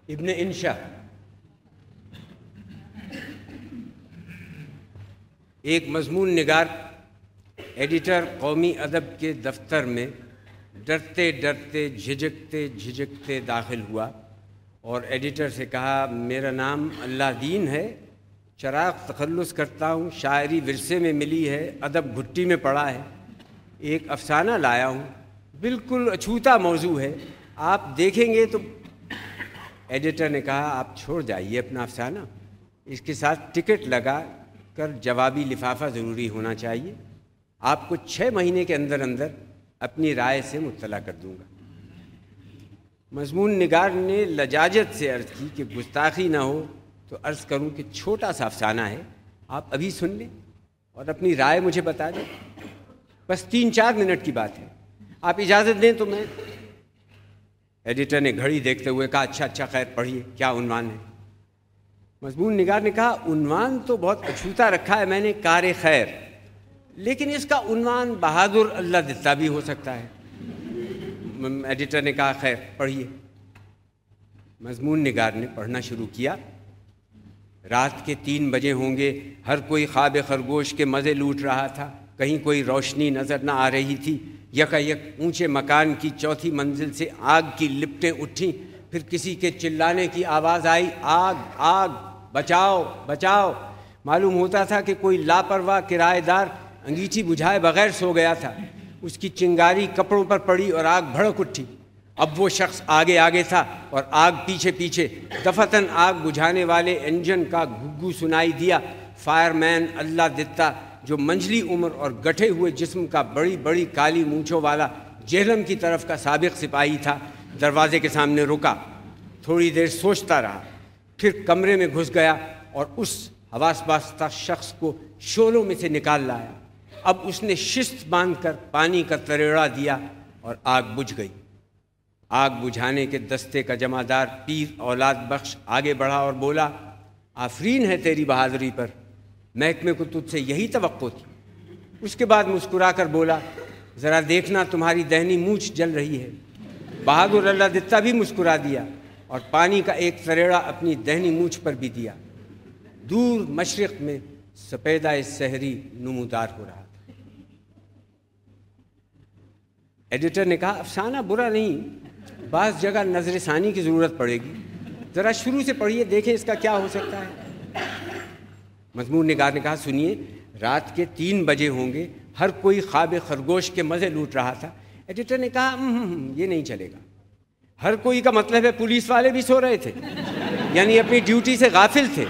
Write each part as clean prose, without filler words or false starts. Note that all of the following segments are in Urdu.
ابن انشا ایک مضمون نگار ایڈیٹر قومی ادب کے دفتر میں ڈرتے ڈرتے جھجکتے داخل ہوا اور ایڈیٹر سے کہا، میرا نام اللہ دین ہے، چراغ تخلص کرتا ہوں، شاعری ورثے میں ملی ہے، ادب گھٹی میں پڑا ہے، ایک افسانہ لایا ہوں، بالکل اچھوتا موضوع ہے، آپ دیکھیں گے تو۔ ایڈیٹر نے کہا، آپ چھوڑ جائیے اپنا افسانہ، اس کے ساتھ ٹکٹ لگا کر جوابی لفافہ ضروری ہونا چاہیے، آپ کو 6 مہینے کے اندر اپنی رائے سے مطلع کر دوں گا۔ مضمون نگار نے لجاجت سے عرض کی کہ گستاخی نہ ہو تو عرض کروں کہ چھوٹا سا افسانہ ہے، آپ ابھی سن لیں اور اپنی رائے مجھے بتا دیں، بس 3-4 منٹ کی بات ہے، آپ اجازت دیں تو میں۔ ایڈیٹر نے گھڑی دیکھتے ہوئے کہا، اچھا خیر پڑھیے، کیا عنوان ہے؟ مضمون نگار نے کہا، عنوان تو بہت اچھوتا رکھا ہے میں نے، کار خیر، لیکن اس کا عنوان بہادر اللہ دتا بھی ہو سکتا ہے۔ ایڈیٹر نے کہا، خیر پڑھیے۔ مضمون نگار نے پڑھنا شروع کیا۔ رات کے 3 بجے ہوں گے، ہر کوئی خواب خرگوش کے مزے لوٹ رہا تھا، کہیں کوئی روشنی نظر نہ آ رہی تھی، یکایک اونچے مکان کی 4تھی منزل سے آگ کی لپٹیں اٹھیں، پھر کسی کے چلانے کی آواز آئی، آگ آگ، بچاؤ بچاؤ۔ معلوم ہوتا تھا کہ کوئی لاپرواہ کرایہ دار انگیٹھی بجھائے بغیر سو گیا تھا، اس کی چنگاری کپڑوں پر پڑی اور آگ بھڑک اٹھی۔ اب وہ شخص آگے تھا اور آگ پیچھے، دفتن آگ بجھانے والے انجن کا گھگو سنائی دیا۔ فائر مین اللہ دتا، جو منجلی عمر اور گٹھے ہوئے جسم کا بڑی کالی مونچھوں والا جہلم کی طرف کا سابق سپاہی تھا، دروازے کے سامنے رکا، تھوڑی دیر سوچتا رہا، پھر کمرے میں گھس گیا اور اس حواس باختہ شخص کو شعلوں میں سے نکال لایا۔ اب اس نے شست باندھ کر پانی کا تریڑا دیا اور آگ بجھ گئی۔ آگ بجھانے کے دستے کا جمعدار پیر اولاد بخش آگے بڑھا اور بولا، آفرین ہے تیری بہادری پر، محکمے کو تجھ سے یہی توقع تھی۔ اس کے بعد مسکرا کر بولا، ذرا دیکھنا تمہاری دہنی مونچھ جل رہی ہے۔ بہادر اللہ دتا بھی مسکرا دیا اور پانی کا ایک تریڑا اپنی دہنی مونچھ پر بھی دیا۔ دور مشرق میں سپیدہ سحری نمودار ہو رہا تھا۔ ایڈیٹر نے کہا، افسانہ برا نہیں، بعض جگہ نظر ثانی کی ضرورت پڑے گی، ذرا شروع سے پڑھیے، دیکھیں اس کا کیا ہو سکتا ہے۔ مضمون نگار نے کہا، سنیے، رات کے 3 بجے ہوں گے، ہر کوئی خواب خرگوش کے مزے لوٹ رہا تھا۔ ایڈیٹر نے کہا، یہ نہیں چلے گا، ہر کوئی کا مطلب ہے پولیس والے بھی سو رہے تھے، یعنی اپنی ڈیوٹی سے غافل تھے۔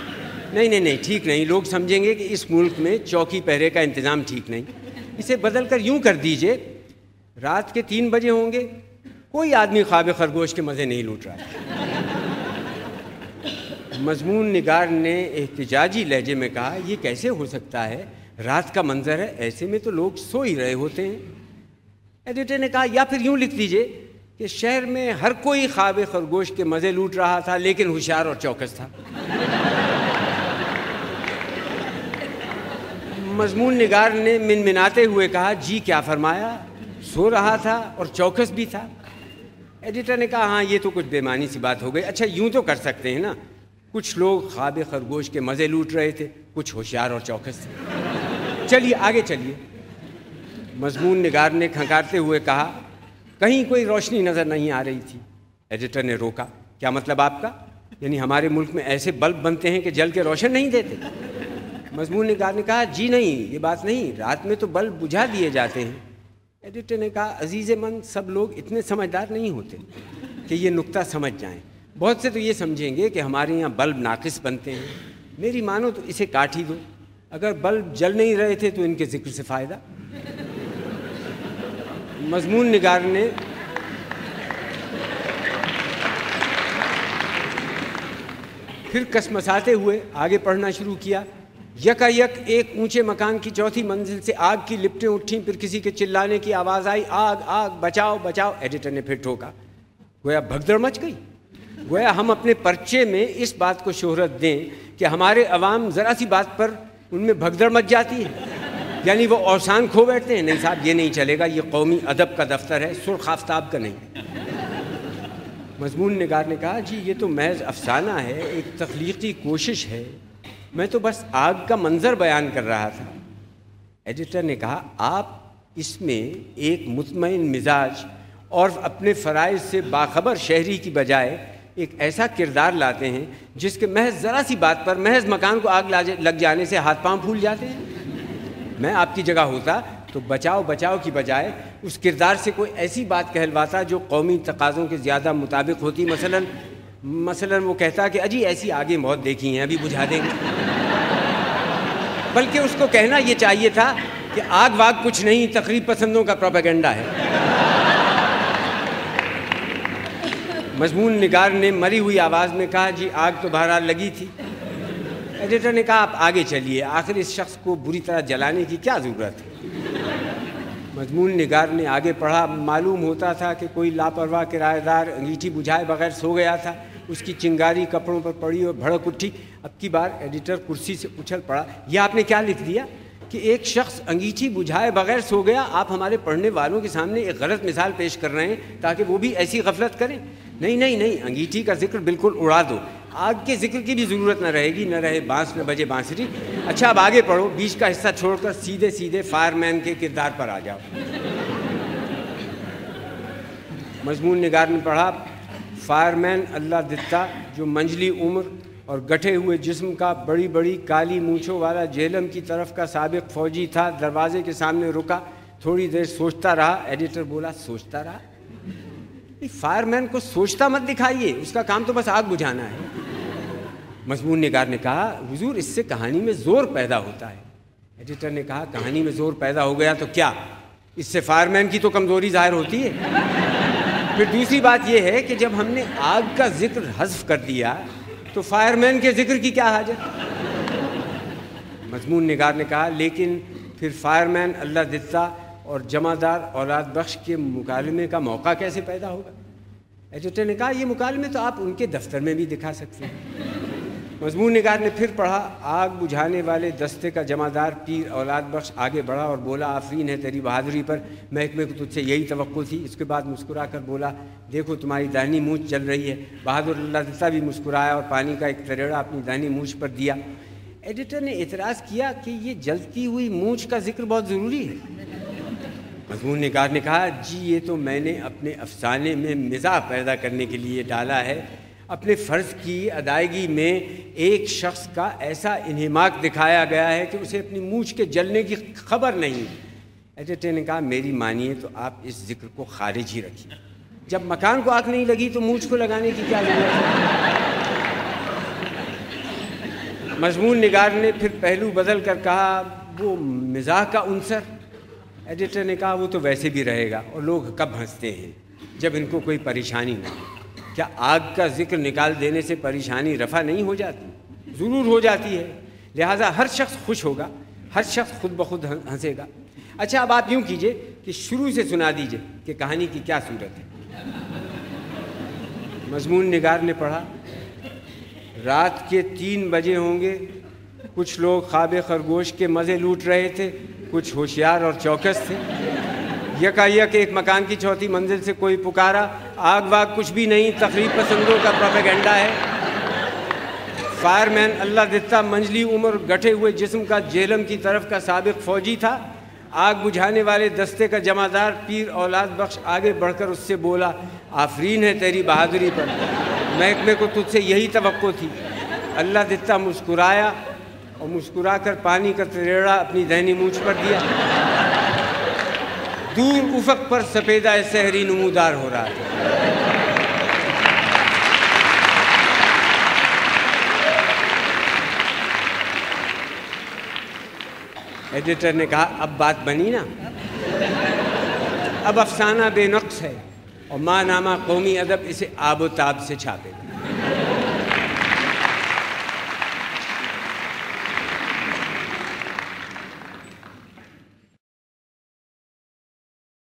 نہیں، ٹھیک نہیں، لوگ سمجھیں گے کہ اس ملک میں چوکی پہرے کا انتظام ٹھیک نہیں، اسے بدل کر یوں کر دیجئے، رات کے 3 بجے ہوں گے، کوئی آدمی خواب خرگوش کے مزے نہیں لوٹ رہا ہے۔ مضمون نگار نے احتجاجی لہجے میں کہا، یہ کیسے ہو سکتا ہے، رات کا منظر ہے، ایسے میں تو لوگ سو ہی رہے ہوتے ہیں۔ ایڈیٹر نے کہا، یا پھر یوں لکھ دیجئے کہ شہر میں ہر کوئی خواب خرگوش کے مزے لوٹ رہا تھا، لیکن ہوشیار اور چوکس تھا۔ مضمون نگار نے منمناتے ہوئے کہا، جی کیا فرمایا، سو رہا تھا اور چوکس بھی تھا؟ ایڈیٹر نے کہا، ہاں یہ تو کچھ بے معنی سی بات ہو گئی، اچھا یوں تو کر سکتے ہیں نا، کچھ لوگ خواب خرگوش کے مزے لوٹ رہے تھے، کچھ ہوشیار اور چوکس تھے، چلیے آگے چلیے۔ مضمون نگار نے کھنکارتے ہوئے کہا، کہیں کوئی روشنی نظر نہیں آ رہی تھی۔ ایڈیٹر نے روکا، کیا مطلب آپ کا، یعنی ہمارے ملک میں ایسے بلب بنتے ہیں کہ جل کے روشن نہیں دیتے؟ مضمون نگار نے کہا، جی نہیں، یہ بات نہیں، رات میں تو بلب بجھا دیے جاتے ہیں۔ ایڈیٹر نے کہا، عزیز من، سب لوگ اتنے سمجھدار نہیں ہوتے کہ یہ نکتہ سمجھ جائیں، بہت سے تو یہ سمجھیں گے کہ ہمارے یہاں بلب ناقص بنتے ہیں، میری مانو تو اسے کاٹ ہی دو، اگر بلب جل نہیں رہے تھے تو ان کے ذکر سے فائدہ۔ مضمون نگار نے پھر کسمساتے ہوئے آگے پڑھنا شروع کیا۔ یکایک ایک اونچے مکان کی 4تھی منزل سے آگ کی لپٹیں اٹھیں، پھر کسی کے چلانے کی آواز آئی، آگ آگ، بچاؤ بچاؤ۔ ایڈیٹر نے پھر ٹھوکا، گویا بھگدڑ مچ گئی، گویا ہم اپنے پرچے میں اس بات کو شہرت دیں کہ ہمارے عوام ذرا سی بات پر ان میں بھگدڑ مچ جاتی ہے، یعنی وہ اوسان کھو بیٹھتے ہیں۔ نہیں صاحب، یہ نہیں چلے گا، یہ قومی ادب کا دفتر ہے، سرخ آفتاب کا نہیں۔ مضمون نگار نے کہا جی یہ تو محض افسانہ ہے، ایک تخلیقی کوشش ہے، میں تو بس آگ کا منظر بیان کر رہا تھا۔ ایڈیٹر نے کہا آپ اس میں ایک مطمئن مزاج اور اپنے فرائض سے باخبر شہری کی بجائے ایک ایسا کردار لاتے ہیں جس کے محض ذرا سی بات پر محض مکان کو آگ لگ جانے سے ہاتھ پاؤں پھول جاتے ہیں۔ میں آپ کی جگہ ہوتا تو بچاؤ کی بجائے اس کردار سے کوئی ایسی بات کہلواتا جو قومی تقاضوں کے زیادہ مطابق ہوتی، مثلاً وہ کہتا کہ اجی ایسی آگے موت دیکھی ہیں ابھی بجھا دیں گے، بلکہ اس کو کہنا یہ چاہیے تھا کہ آگ واگ کچھ نہیں، تقریب پسندوں کا پروپیگنڈا ہے۔ مضمون نگار نے مری ہوئی آواز میں کہا جی آگ تو بہرحال لگی تھی۔ ایڈیٹر نے کہا آپ آگے چلیے، آخر اس شخص کو بری طرح جلانے کی کیا ضرورت ہے؟ مضمون نگار نے آگے پڑھا، معلوم ہوتا تھا کہ کوئی لاپرواہ کرایہ دار انگیٹھی بجھائے بغیر سو گیا تھا، اس کی چنگاری کپڑوں پر پڑی اور بھڑک اٹھی۔ اب کی بار ایڈیٹر کرسی سے اچھل پڑا، یہ آپ نے کیا لکھ دیا کہ ایک شخص انگیٹھی بجھائے بغیر سو گیا؟ آپ ہمارے پڑھنے والوں کے سامنے ایک غلط مثال پیش کر رہے ہیں تاکہ وہ بھی ایسی غفلت کریں۔ نہیں، انگیٹھی کا ذکر بالکل اڑا دو، آگ کے ذکر کی بھی ضرورت نہ رہے گی، نہ رہے بانس نہ بجے بانسری۔ اچھا اب آگے پڑھو، بیچ کا حصہ چھوڑ کر سیدھے فائر مین کے کردار پر آ جاؤ۔ مضمون نگار نے پڑھا، فائر مین اللہ دتا جو منجلی عمر اور گٹھے ہوئے جسم کا، بڑی بڑی کالی مونچھوں والا جہلم کی طرف کا سابق فوجی تھا، دروازے کے سامنے رکا، تھوڑی دیر سوچتا رہا۔ ایڈیٹر بولا سوچتا رہا؟ فائر مین کو سوچتا مت دکھائیے، اس کا کام تو بس آگ بجھانا ہے۔ مضمون نگار نے کہا حضور اس سے کہانی میں زور پیدا ہوتا ہے۔ ایڈیٹر نے کہا کہانی میں زور پیدا ہو گیا تو کیا، اس سے فائر مین کی تو کمزوری ظاہر ہوتی ہے۔ پھر دوسری بات یہ ہے کہ جب ہم نے آگ کا ذکر حذف کر دیا تو فائر مین کے ذکر کی کیا حاجت؟ مضمون نگار نے کہا لیکن پھر فائر مین اللہ دتا اور جمعدار اولاد بخش کے مکالمے کا موقع کیسے پیدا ہوگا؟ ایڈیٹر نے کہا یہ مکالمے تو آپ ان کے دفتر میں بھی دکھا سکتے ہیں۔ مضمون نگار نے پھر پڑھا، آگ بجھانے والے دستے کا جمعدار پیر اولاد بخش آگے بڑھا اور بولا آفرین ہے تیری بہادری پر، محکمے کو تجھ سے یہی توقع تھی۔ اس کے بعد مسکرا کر بولا دیکھو تمہاری داہنی مونچھ جل رہی ہے۔ بہادر اللہ دتا بھی مسکرایا اور پانی کا ایک تریڑا اپنی داہنی مونچھ پر دیا۔ ایڈیٹر نے اعتراض کیا کہ یہ جلتی ہوئی مونچھ کا ذکر بہت ضروری ہے۔ مضمون نگار نے کہا جی یہ تو میں نے اپنے افسانے میں مزاح پیدا کرنے کے لیے ڈالا ہے، اپنے فرض کی ادائیگی میں ایک شخص کا ایسا انہماک دکھایا گیا ہے کہ اسے اپنی مونچھ کے جلنے کی خبر نہیں۔ ایڈیٹر نے کہا میری مانیے تو آپ اس ذکر کو خارج ہی رکھیے، جب مکان کو آگ نہیں لگی تو مونچھ کو لگانے کی کیا ضرورت ہے؟ مضمون نگار نے پھر پہلو بدل کر کہا وہ مزاح کا عنصر؟ ایڈیٹر نے کہا وہ تو ویسے بھی رہے گا، اور لوگ کب ہنستے ہیں جب ان کو کوئی پریشانی نہ ہو۔ کیا آگ کا ذکر نکال دینے سے پریشانی رفع نہیں ہو جاتی؟ ضرور ہو جاتی ہے، لہٰذا ہر شخص خوش ہوگا، ہر شخص خود بخود ہنسے گا۔ اچھا اب آپ یوں کیجئے کہ شروع سے سنا دیجئے کہ کہانی کی کیا صورت ہے۔ مضمون نگار نے پڑھا، رات کے 3 بجے ہوں گے، کچھ لوگ خواب خرگوش کے مزے لوٹ رہے تھے، کچھ ہوشیار اور چوکس تھے۔ یکایک ایک مکان کی 4تھی منزل سے کوئی پکارا، آگ واگ کچھ بھی نہیں، تقریب پسندوں کا پروپیگنڈا ہے۔ فائر مین اللہ دتا منجلی عمر گٹھے ہوئے جسم کا جہلم کی طرف کا سابق فوجی تھا۔ آگ بجھانے والے دستے کا جمعدار پیر اولاد بخش آگے بڑھ کر اس سے بولا آفرین ہے تیری بہادری پر، محکمے کو تجھ سے یہی توقع تھی۔ اللہ دتا مسکرایا اور مسکرا کر پانی کا تریڑا اپنی دہنی مونچھ پر دیا۔ دور افق پر سپیدہ سحری نمودار ہو رہا تھا۔ ایڈیٹر نے کہا اب بات بنی نا، اب افسانہ بے نقص ہے اور ماہ نامہ قومی ادب اسے آب و تاب سے چھاپے گا۔